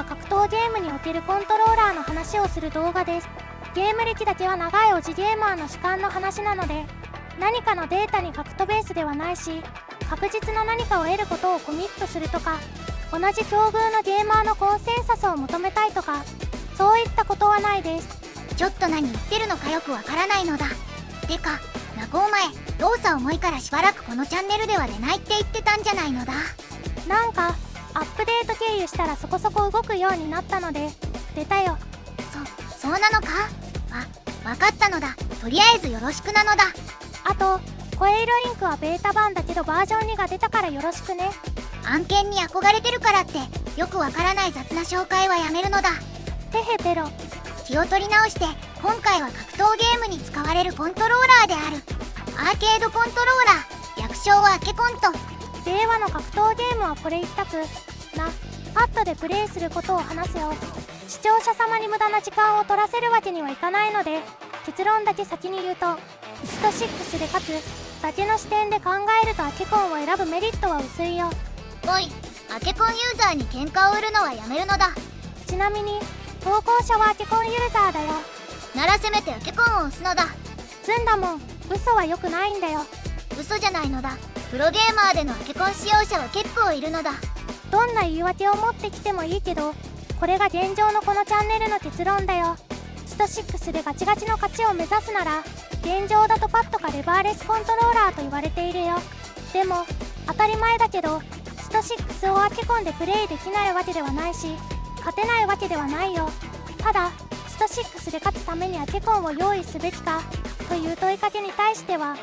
格闘ゲームにおけるコントローラーの話をする動画です。ゲーム歴だけは長いおじゲーマーの主観の話なので、何かのデータにファクトベースではないし、確実な何かを得ることをコミットするとか、同じ境遇のゲーマーのコンセンサスを求めたいとか、そういったことはないです。ちょっと何言ってるのかよくわからないのだ。てか、ナコお前、動作重いからしばらくこのチャンネルでは出ないって言ってたんじゃないのだ。なんか、アップデート経由したらそこそこ動くようになったので、出たよ。そうなのか？わかったのだ。とりあえずよろしくなのだ。あと、声色インクはベータ版だけどバージョン2が出たからよろしくね。案件に憧れてるからってよくわからない雑な紹介はやめるのだ。てへペロ。気を取り直して、今回は格闘ゲームに使われるコントローラーであるアーケードコントローラー、略称はアケコンと。令和の格闘ゲームはこれ一択なパッドでプレイすることを話すよ。視聴者様に無駄な時間を取らせるわけにはいかないので、結論だけ先に言うと、スト6で勝つだけの視点で考えるとアケコンを選ぶメリットは薄いよ。おい、アケコンユーザーに喧嘩を売るのはやめるのだ。ちなみに投稿者はアケコンユーザーだよ。ならせめてアケコンを押すのだ。ずんだもん、嘘は良くないんだよ。嘘じゃないのだ。プロゲーマーでのアケコン使用者は結構いるのだ。どんな言い訳を持ってきてもいいけど、これが現状のこのチャンネルの結論だよ。スト6でガチガチの勝ちを目指すなら、現状だとパッドかレバーレスコントローラーと言われているよ。でも当たり前だけど、スト6をアケコンでプレイできないわけではないし、勝てないわけではないよ。ただスト6で勝つためにアケコンを用意すべきかという問いかけに対しては、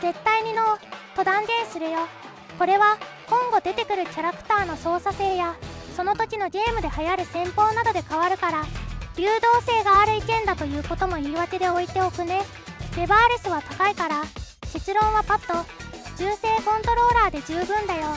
絶対にノーと断言するよ。これは今後出てくるキャラクターの操作性やその時のゲームで流行る戦法などで変わるから、流動性がある意見だということも言い訳で置いておくね。レバーレスは高いから、結論はパッド銃声コントローラーで十分だよ。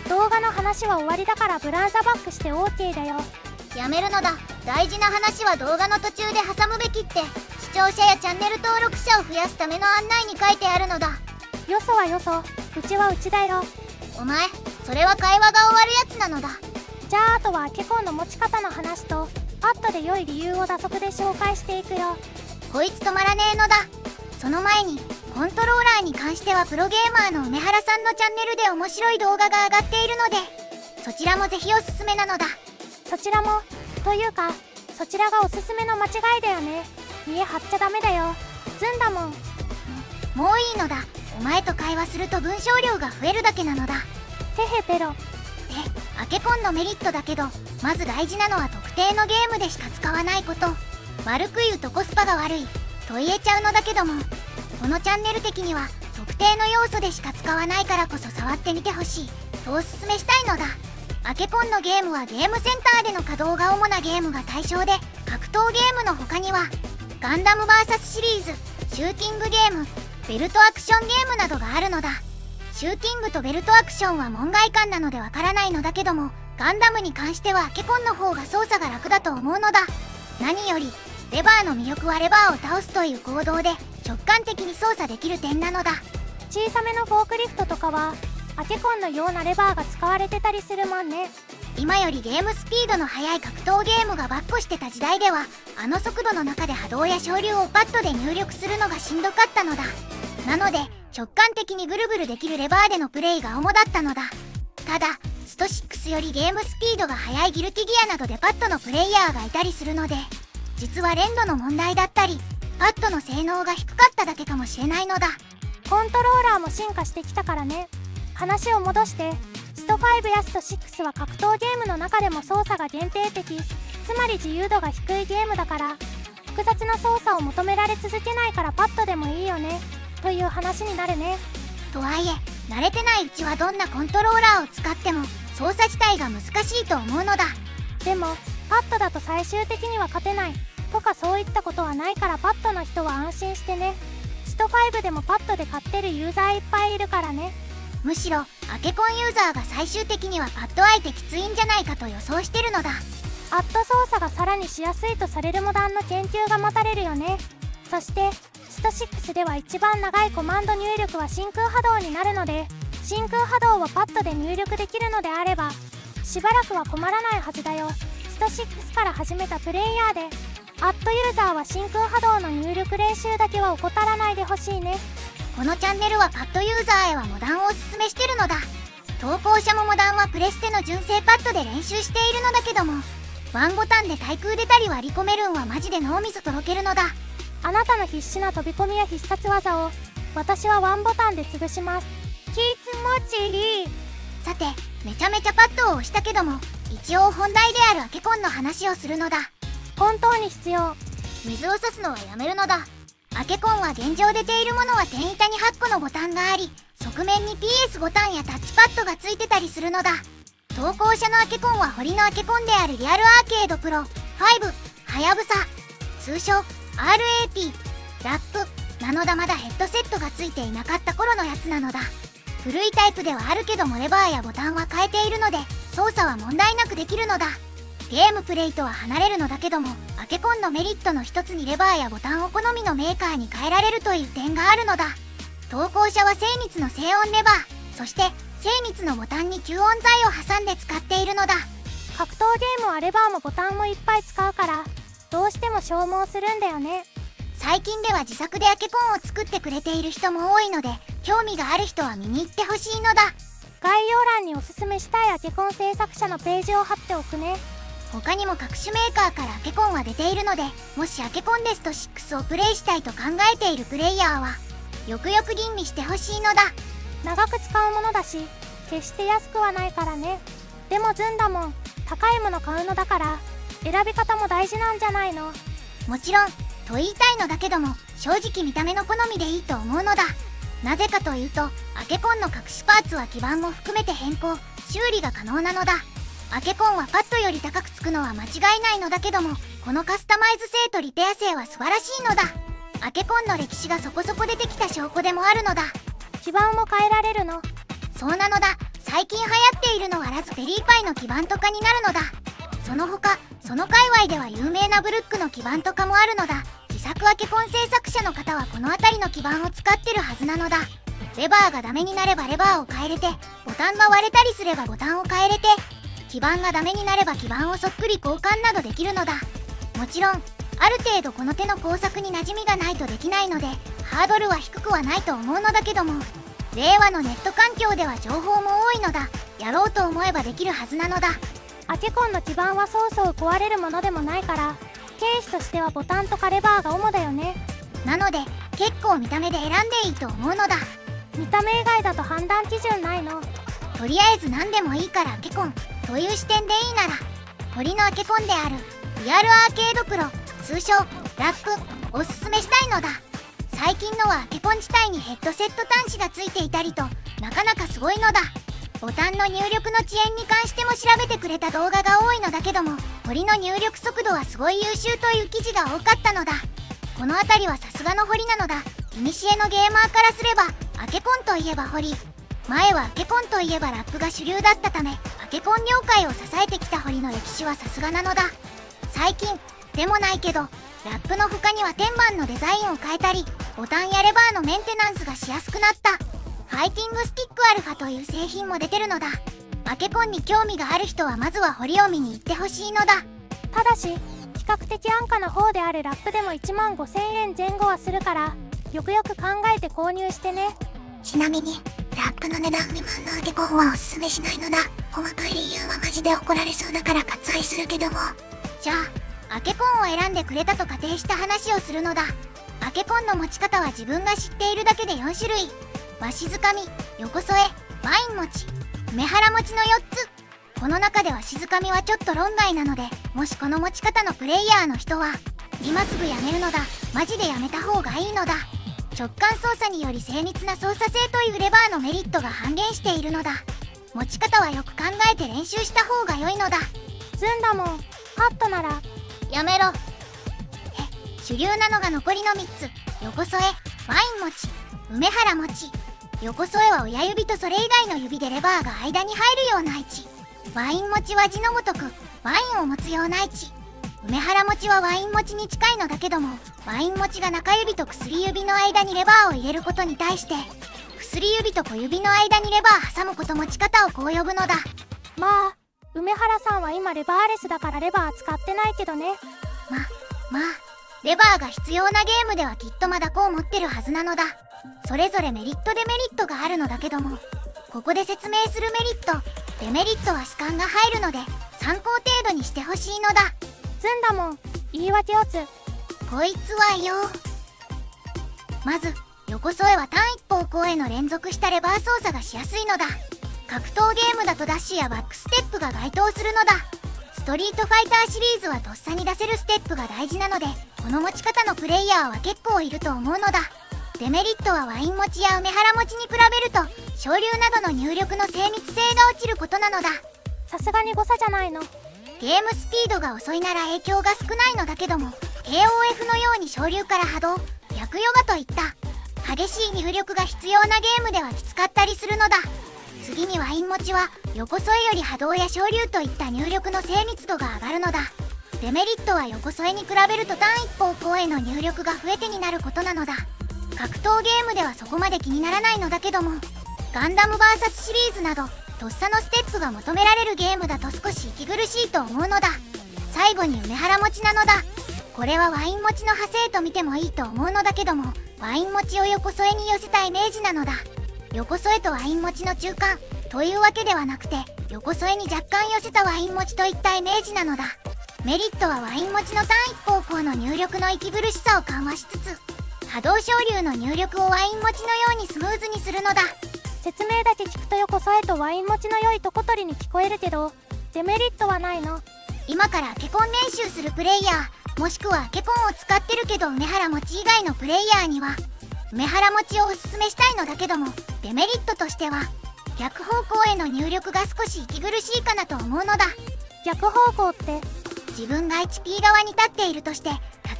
動画の話は終わりだからブラウザバックして OK だよ。やめるのだ。大事な話は動画の途中で挟むべきって視聴者やチャンネル登録者を増やすための案内に書いてあるのだ。よそはよそ、うちはうちだよ。お前、それは会話が終わるやつなのだ。じゃああとはアケコンの持ち方の話とパッドで良い理由を打足で紹介していくよ。こいつ止まらねえのだ。その前にコントローラーに関してはプロゲーマーの梅原さんのチャンネルで面白い動画が上がっているので、そちらもぜひおすすめなのだ。そちらもというか、そちらがおすすめの間違いだよね。見え張っちゃダメだよ。ずんだもん。もういいのだ。お前と会話すると文章量が増えるだけなのだ。てへペロ。で、アケコンのメリットだけど、まず大事なのは特定のゲームでしか使わないこと。悪く言うとコスパが悪いと言えちゃうのだけども、このチャンネル的には特定の要素でしか使わないからこそ触ってみてほしいとおすすめしたいのだ。アケコンのゲームはゲームセンターでの稼働が主なゲームが対象で、格闘ゲームの他にはガンダム VS シリーズ、シューティングゲーム、ベルトアクションゲームなどがあるのだ。シューティングとベルトアクションは門外漢なのでわからないのだけども、ガンダムに関してはアケコンの方が操作が楽だと思うのだ。何よりレバーの魅力はレバーを倒すという行動で直感的に操作できる点なのだ。小さめのフォークリフトとかはアケコンのようなレバーが使われてたりするもんね。今よりゲームスピードの速い格闘ゲームが跋扈してた時代では、あの速度の中で波動や昇竜をパッドで入力するのがしんどかったのだ。なので直感的にぐるぐるできるレバーでのプレイが主だったのだ。ただスト6よりゲームスピードが速いギルティギアなどでパッドのプレイヤーがいたりするので、実は連動の問題だったりパッドの性能が低かっただけかもしれないのだ。コントローラーも進化してきたからね。話を戻して、スト5やスト6は格闘ゲームの中でも操作が限定的、つまり自由度が低いゲームだから、複雑な操作を求められ続けないからパッドでもいいよねという話になるね。とはいえ慣れてないうちはどんなコントローラーを使っても操作自体が難しいと思うのだ。でもパッドだと最終的には勝てないとかそういったことはないから、パッドの人は安心してね。スト5でもパッドで勝ってるユーザーいっぱいいるからね。むしろアケコンユーザーが最終的にはパッド相手きついんじゃないかと予想してるのだ。アット操作がさらにしやすいとされるモダンの研究が待たれるよね。そしてスト6では一番長いコマンド入力は真空波動になるので、真空波動をパッドで入力できるのであればしばらくは困らないはずだよ。スト6から始めたプレイヤーで、ユーザーは真空波動の入力練習だけは怠らないでほしいね。このチャンネルはパッドユーザーへはモダンをおすすめしてるのだ。投稿者もモダンはプレステの純正パッドで練習しているのだけども、ワンボタンで対空出たり割り込めるんはマジで脳みそとろけるのだ。あなたの必死な飛び込みや必殺技を私はワンボタンで潰します。気持ちいい。さて、めちゃめちゃパッドを押したけども、一応本題であるアケコンの話をするのだ。本当に必要。水を差すのはやめるのだ。アケコンは現状出ているものは天板に8個のボタンがあり、側面に PS ボタンやタッチパッドがついてたりするのだ。投稿者のアケコンは堀のアケコンであるリアルアーケードプロ5はやぶさ、通称 RAP ラップなのだ。まだヘッドセットがついていなかった頃のやつなのだ。古いタイプではあるけどもレバーやボタンは変えているので操作は問題なくできるのだ。ゲームプレイとは離れるのだけども、アケコンのメリットの一つにレバーやボタンを好みのメーカーに変えられるという点があるのだ。投稿者は精密の静音レバー、そして精密のボタンに吸音材を挟んで使っているのだ。格闘ゲームはレバーもボタンもいっぱい使うからどうしても消耗するんだよね。最近では自作でアケコンを作ってくれている人も多いので、興味がある人は見に行ってほしいのだ。概要欄におすすめしたいアケコン制作者のページを貼っておくね。他にも各種メーカーからアケコンは出ているので、もしアケコンデスト6をプレイしたいと考えているプレイヤーはよくよく吟味してほしいのだ。長く使うものだし決して安くはないからね。でもずんだもん、高いもの買うのだから選び方も大事なんじゃないの。もちろんと言いたいのだけども、正直見た目の好みでいいと思うのだ。なぜかというと、アケコンの隠しパーツは基板も含めて変更修理が可能なのだ。アケコンはパッドより高くつくのは間違いないのだけども、このカスタマイズ性とリペア性は素晴らしいのだ。アケコンの歴史がそこそこ出てきた証拠でもあるのだ。基板も変えられるの。そうなのだ。最近流行っているのはラズベリーパイの基板とかになるのだ。その他、その界隈では有名なブルックの基板とかもあるのだ。自作アケコン制作者の方はこの辺りの基板を使ってるはずなのだ。レバーがダメになればレバーを変えれて、ボタンが割れたりすればボタンを変えれて、基板がダメになれば基板をそっくり交換などできるのだ。もちろん、ある程度この手の工作に馴染みがないとできないので、ハードルは低くはないと思うのだけども、令和のネット環境では情報も多いのだ。やろうと思えばできるはずなのだ。アケコンの基板はそうそう壊れるものでもないから、経費としてはボタンとかレバーが主だよね。なので、結構見た目で選んでいいと思うのだ。見た目以外だと判断基準ないの？とりあえず何でもいいからアケコンという視点でいいなら、堀のアケコンであるリアルアーケードプロ通称ラップおすすめしたいのだ。最近のはアケコン自体にヘッドセット端子がついていたりとなかなかすごいのだ。ボタンの入力の遅延に関しても調べてくれた動画が多いのだけども、堀の入力速度はすごい優秀という記事が多かったのだ。この辺りはさすがの堀なのだ。古のゲーマーからすればアケコンといえば堀、前はアケコンといえばラップが主流だったため、アケコン業界を支えてきた堀の歴史はさすがなのだ。最近でもないけど、ラップの他には天板のデザインを変えたり、ボタンやレバーのメンテナンスがしやすくなったファイティングスティックアルファという製品も出てるのだ。アケコンに興味がある人はまずは堀を見に行ってほしいのだ。ただし比較的安価な方であるラップでも15000円前後はするから、よくよく考えて購入してね。ちなみにラップの値段未満のアケコンはおすすめしないのだ。細かい理由はマジで怒られそうだから割愛するけども。じゃあアケコンを選んでくれたと仮定した話をするのだ。アケコンの持ち方は自分が知っているだけで4種類。わしづかみ、横添え、ワイン持ち、梅原持ちの4つ。この中でわしづかみはちょっと論外なので、もしこの持ち方のプレイヤーの人は今すぐやめるのだ。マジでやめた方がいいのだ。直感操作により精密な操作性というレバーのメリットが半減しているのだ。持ち方はよく考えて練習した方が良いのだ。ずんだもん、パッドならやめろ。主流なのが残りの3つ。横添え、ワイン持ち、梅原持ち。横添えは親指とそれ以外の指でレバーが間に入るような位置。ワイン持ちは字のごとくワインを持つような位置。梅原持ちはワイン持ちに近いのだけども、ワイン持ちが中指と薬指の間にレバーを入れることに対して、薬指と小指の間にレバー挟むこと持ち方をこう呼ぶのだ。まあ梅原さんは今レバーレスだからレバー使ってないけどね。まあレバーが必要なゲームではきっとまだこう持ってるはずなのだ。それぞれメリットデメリットがあるのだけども、ここで説明するメリットデメリットは主観が入るので参考程度にしてほしいのだ。ずんだもん、言い訳をつ。こいつはよ。まず横添えは単一方向への連続したレバー操作がしやすいのだ。格闘ゲームだとダッシュやバックステップが該当するのだ。ストリートファイターシリーズはとっさに出せるステップが大事なので、この持ち方のプレイヤーは結構いると思うのだ。デメリットはワイン持ちや梅原持ちに比べると昇竜などの入力の精密性が落ちることなのだ。さすがに誤差じゃないの。ゲームスピードが遅いなら影響が少ないのだけども、 KOF のように昇竜から波動、逆ヨガといった激しい入力が必要なゲームではきつかったりするのだ。次にワイン持ちは横添えより波動や昇竜といった入力の精密度が上がるのだ。デメリットは横添えに比べると単一方向への入力が増えてになることなのだ。格闘ゲームではそこまで気にならないのだけども、ガンダム VS シリーズなどとっさのステップが求められるゲームだと少し息苦しいと思うのだ。最後に梅原持ちなのだ。これはワイン持ちの派生と見てもいいと思うのだけども、ワイン持ちを横添えに寄せたイメージなのだ。横添えとワイン持ちの中間というわけではなくて、横添えに若干寄せたワイン持ちといったイメージなのだ。メリットはワイン持ちの単一方向の入力の息苦しさを緩和しつつ、波動昇竜の入力をワイン持ちのようにスムーズにするのだ。説明だけ聞くと横添えとワイン持ちの良いとこ取りに聞こえるけど、デメリットはないの？今からアケコン練習するプレイヤー、もしくはアケコンを使ってるけど梅原持ち以外のプレイヤーには梅原持ちをおすすめしたいのだけども、デメリットとしては逆方向への入力が少し息苦しいかなと思うのだ。逆方向って？自分が HP 側に立っているとして、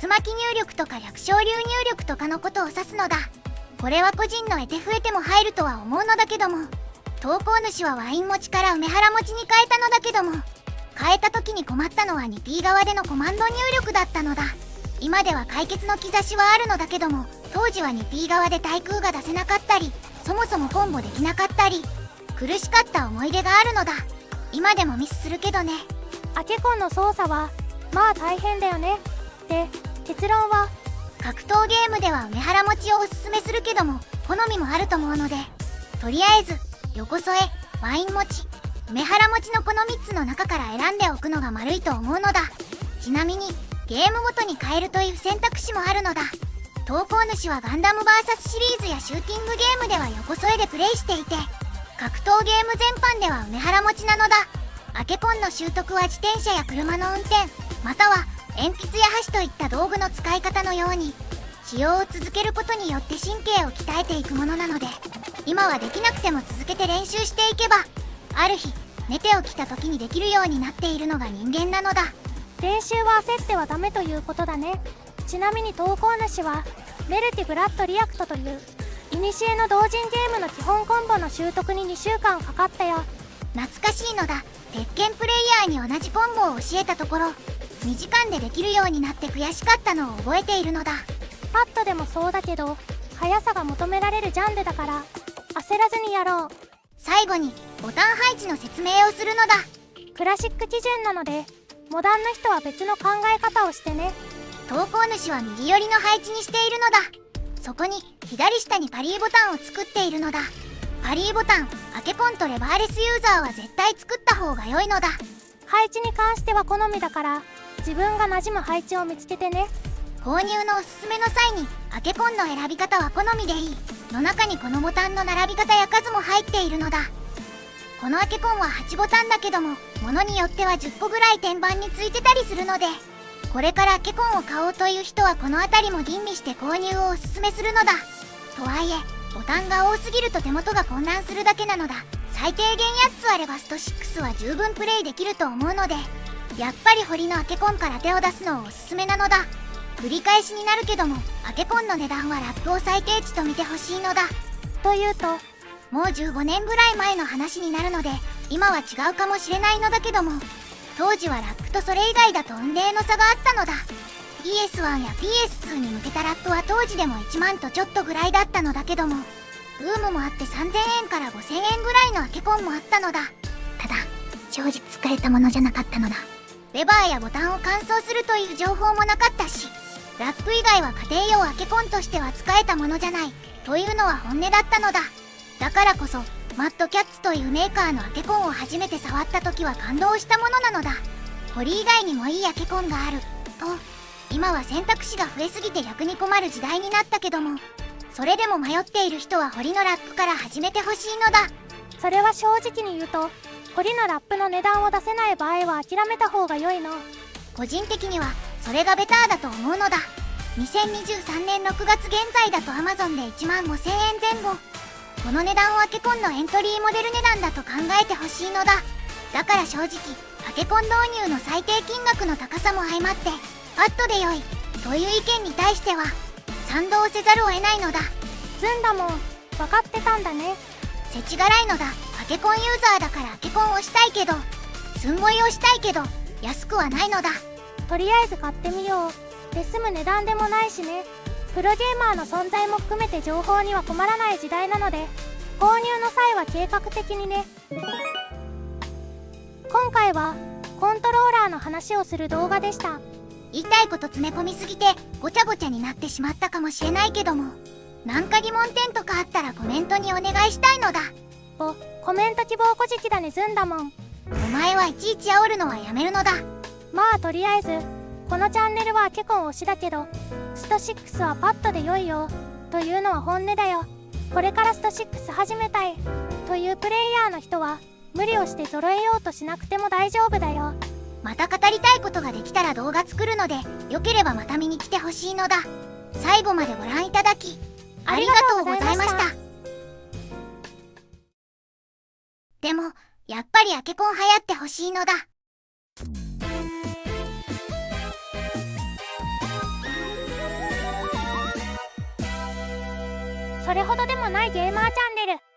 竜巻入力とか略昇竜入力とかのことを指すのだ。これは個人の得て増えても入るとは思うのだけども、投稿主はワイン持ちから梅原持ちに変えたのだけども、変えた時に困ったのは 2P 側でのコマンド入力だったのだ。今では解決の兆しはあるのだけども、当時は 2P 側で対空が出せなかったり、そもそもコンボできなかったり、苦しかった思い出があるのだ。今でもミスするけどね。アケコンの操作はまあ大変だよね。で、結論は？格闘ゲームでは梅原持ちをおすすめするけども、好みもあると思うので、とりあえず横添え、ワイン持ち、梅原持ちのこの3つの中から選んでおくのが丸いと思うのだ。ちなみにゲームごとに変えるという選択肢もあるのだ。投稿主はガンダム VS シリーズやシューティングゲームでは横添えでプレイしていて、格闘ゲーム全般では梅原持ちなのだ。アケコンの習得は自転車や車の運転、または鉛筆や箸といった道具の使い方のように、使用を続けることによって神経を鍛えていくものなので、今はできなくても続けて練習していけば、ある日寝て起きた時にできるようになっているのが人間なのだ。練習は焦ってはダメということだね。ちなみに投稿主はメルティブラッドリアクトという古の同人ゲームの基本コンボの習得に2週間かかったよ。懐かしいのだ。鉄拳プレイヤーに同じコンボを教えたところ、2時間でできるようになって悔しかったのを覚えているのだ。パッドでもそうだけど、速さが求められるジャンルだから焦らずにやろう。最後にボタン配置の説明をするのだ。クラシック基準なので、モダンな人は別の考え方をしてね。投稿主は右寄りの配置にしているのだ。そこに左下にパリーボタンを作っているのだ。パリーボタン、アケコンとレバーレスユーザーは絶対作った方が良いのだ。配置に関しては好みだから、自分が馴染む配置を見つけてね。購入のおすすめの際に、アケコンの選び方は好みでいいの中にこのボタンの並び方や数も入っているのだ。このアケコンは8ボタンだけども、ものによっては10個ぐらい天板についてたりするので、これからアケコンを買おうという人はこの辺りも吟味して購入をおすすめするのだ。とはいえボタンが多すぎると手元が混乱するだけなのだ。最低限8つあればスト6は十分プレイできると思うので、やっぱり堀のアケコンから手を出すのをおすすめなのだ。繰り返しになるけども、アケコンの値段はラップを最低値と見てほしいのだ。というと、もう15年ぐらい前の話になるので、今は違うかもしれないのだけども、当時はラップとそれ以外だと雲泥の差があったのだ。PS1 や PS2 に向けたラップは当時でも1万とちょっとぐらいだったのだけども、ブームもあって3000円から5000円ぐらいのアケコンもあったのだ。ただ正直使えたものじゃなかったのだ。レバーやボタンを乾燥するという情報もなかったし、ラップ以外は家庭用アケコンとしては使えたものじゃないというのは本音だったのだ。だからこそマッドキャッツというメーカーのアケコンを初めて触った時は感動したものなのだ。ホリ以外にもいいアケコンがあると。今は選択肢が増えすぎて逆に困る時代になったけども、それでも迷っている人はホリのラップから始めてほしいのだ。それは正直に言うと、ホリのラップの値段を出せない場合は諦めた方が良いの。個人的にはそれがベターだと思うのだ。2023年6月現在だと Amazon で15,000円前後。この値段をアケコンのエントリーモデル値段だと考えてほしいのだ。だから正直アケコン導入の最低金額の高さも相まってパッドで良いという意見に対しては賛同せざるを得ないのだ。ずんだもん、分かってたんだね。世知辛いのだ。アケコンユーザーだからアケコンをしたいけど、すんごいをしたいけど安くはないのだ。とりあえず買ってみよう。で済む値段でもないしね。プロゲーマーの存在も含めて情報には困らない時代なので、購入の際は計画的にね。今回はコントローラーの話をする動画でした。言いたいこと詰め込みすぎてごちゃごちゃになってしまったかもしれないけども、なんか疑問点とかあったらコメントにお願いしたいのだ。コメント希望こじきだねずんだもん。お前はいちいち煽るのはやめるのだ。まあとりあえずこのチャンネルはアケコン推しだけど、スト6はパッドで良いよというのは本音だよ。これからスト6始めたいというプレイヤーの人は無理をして揃えようとしなくても大丈夫だよ。また語りたいことができたら動画作るので、よければまた見に来てほしいのだ。最後までご覧いただきありがとうございました。でもやっぱりアケコン流行ってほしいのだ。それほどでもないゲーマーチャンネル。